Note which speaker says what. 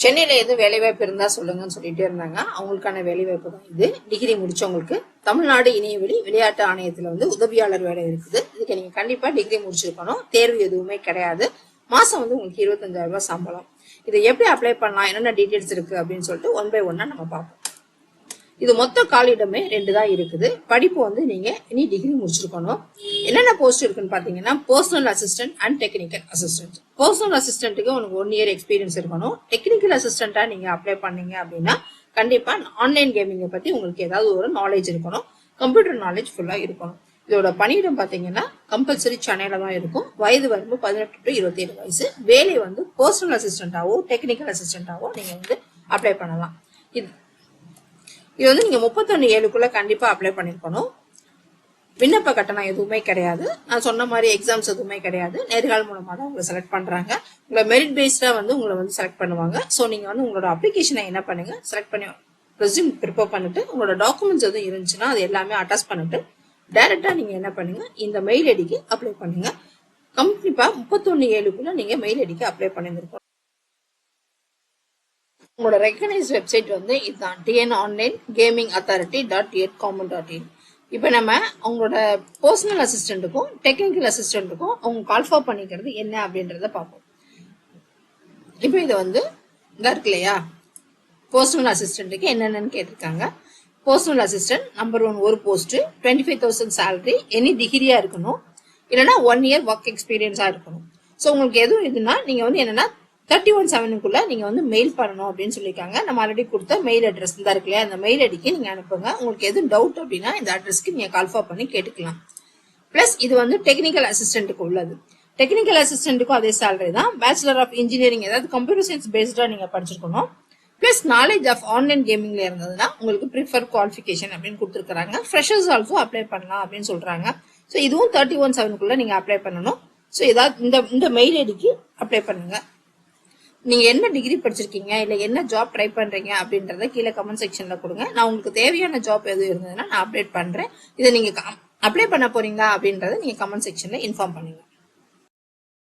Speaker 1: சென்னையில எது வேலைவாய்ப்பு இருந்தா சொல்லுங்கன்னு சொல்லிட்டே இருந்தாங்க. அவங்களுக்கான வேலைவாய்ப்பு தான் இது. டிகிரி முடிச்சவங்களுக்கு தமிழ்நாடு இணையவெளி விளையாட்டு ஆணையத்துல உதவியாளர் வேலை இருக்குது. இதுக்கு நீங்க கண்டிப்பா டிகிரி முடிச்சிருக்கணும். தேர்வு எதுவுமே கிடையாது. மாசம் உங்களுக்கு 25,000 ரூபாய் சம்பளம். இதை எப்படி அப்ளை பண்ணலாம், என்னென்ன டீடைல்ஸ் இருக்கு அப்படின்னு சொல்லிட்டு ஒன் பை ஒன்னா நம்ம பார்ப்போம். இது மொத்த காலிடமே 2 தான் இருக்குது. படிப்பு நீங்க இனி டிகிரி முடிச்சிருக்கணும். என்னென்ன போஸ்ட் இருக்குன்னு பாத்தீங்கன்னா personal assistant and technical assistant. Personal அசிஸ்டன்ட்டுக்கு உங்களுக்கு 1 இயர் எக்ஸ்பீரியன்ஸ் இருக்கணும். டெக்னிக்கல் அசிஸ்டன்டா நீங்க அப்ளை பண்ணீங்க அப்படின்னா கண்டிப்பா ஆன்லைன் கேமிங்கை பத்தி உங்களுக்கு ஏதாவது ஒரு நாலேஜ் இருக்கணும். கம்ப்யூட்டர் நாலேஜ் ஃபுல்லா இருக்கணும். இதோட பணியிடம் பாத்தீங்கன்னா கம்பல்சரி சென்னையில தான் இருக்கும். வயது வரம்பு 18 to 27 வயசு. வேலை பர்சனல் அசிஸ்டன்டாவோ டெக்னிக்கல் அசிஸ்டன்டாவோ நீங்க அப்ளை பண்ணலாம். இது நீங்க 31/7க்குள்ள கண்டிப்பா அப்ளை பண்ணிருக்கணும். விண்ணப்ப கட்டணம் எதுவுமே கிடையாது. நான் சொன்ன மாதிரி எக்ஸாம்ஸ் எதுவுமே கிடையாது. நேர்காணல் மூலமா தான் உங்களை செலக்ட் பண்றாங்க. உங்களை மெரிட் பேஸ்டா உங்களை செலக்ட் பண்ணுவாங்க. சோ நீங்க உங்களோட அப்ளிகேஷனை என்ன பண்ணுங்க, செலக்ட் பண்ணி ரெஸ்யூம் ப்ரிப்பேர் பண்ணிட்டு உங்களோட டாக்குமெண்ட்ஸ் எதுவும் இருந்துச்சுன்னா அது எல்லாமே அட்டாச் பண்ணிட்டு டைரக்டா நீங்க என்ன பண்ணுங்க, இந்த மெயில் ஐடிக்கு அப்ளை பண்ணுங்க. கண்டிப்பா 31/7க்குள்ள நீங்க மெயில் ஐடிக்கு அப்ளை பண்ணிருக்கணும். உங்களோட ரெகனைஸ் வெப்சைட் இதுதான் tnonlinegamingauthority.edcomm.in. இப்போ நம்ம அவங்களோட பர்சனல் அசிஸ்டன்ட்டுக்கும் டெக்னிக்கல் அசிஸ்டன்ட்டுக்கும் அவங்க கால்ஃபார் பண்ணிக்கிறது என்ன அப்படின்றத பார்ப்போம். இப்போ இது இதா இருக்கு இல்லையா, பர்சனல் அசிஸ்டன்ட்டுக்கு என்னென்னு கேட்டிருக்காங்க. பர்சனல் அசிஸ்டன்ட் நம்பர் 1 ஒரு போஸ்ட், 25,000 சேலரி, எனி டிகிரியா இருக்கணும், இல்லைன்னா 1 இயர் ஒர்க் எக்ஸ்பீரியன்ஸா இருக்கணும். ஸோ உங்களுக்கு எதுவும் இதுன்னா நீங்க என்னன்னா 31/7க்குள்ள நீங்க மெயில் பண்ணணும் அப்படின்னு சொல்லியிருக்காங்க. நம்ம ஆல்ரெடி கொடுத்த மெயில் அட்ரஸ் தான் இருக்கு இல்லையா, அந்த மெயில் ஐடிக்கு நீங்க அனுப்புங்க. உங்களுக்கு எதுவும் டவுட் அப்படின்னா இந்த அட்ரஸ்க்கு நீங்க கால்ஃபார் பண்ணி கேட்டுக்கலாம். பிளஸ் இது டெக்னிக்கல் அசிஸ்டன்ட்டுக்கு உள்ளது. டெக்னிக்கல் அசிஸ்டன்ட்டுக்கும் அதே சேலரி தான். பேச்சுலர் ஆஃப் இன்ஜினியரிங் ஏதாவது கம்ப்யூட்டர் சயின்ஸ் பேஸ்டா நீங்க படிச்சிருக்கணும். பிளஸ் நாலேஜ் ஆஃப் ஆன்லைன் கேமிங்ல இருந்ததுன்னா உங்களுக்கு ப்ரிஃபர் குவாலிஃபிகேஷன் அப்படின்னு கொடுத்துருக்காங்க. ஃப்ரெஷர்ஸ் ஆல்சோ அப்ளை பண்ணலாம் அப்படின்னு சொல்றாங்க. ஸோ இதுவும் 31/7க்குள்ள நீங்க அப்ளை பண்ணணும். ஸோ ஏதாவது இந்த மெயில் ஐடிக்கு அப்ளை பண்ணுங்க. நீங்க என்ன டிகிரி படிச்சிருக்கீங்க, இல்ல என்ன ஜாப் ட்ரை பண்றீங்க அப்படின்றத கீழே கமெண்ட் செக்ஷன்ல கொடுங்க. நான் உங்களுக்கு தேவையான ஜாப் எதுவும் இருந்ததுன்னா நான் அப்டேட் பண்றேன். இதை நீங்க அப்ளை பண்ண போறீங்களா அப்படின்றத நீங்க கமெண்ட் செக்ஷன்ல இன்ஃபார்ம் பண்ணுங்க.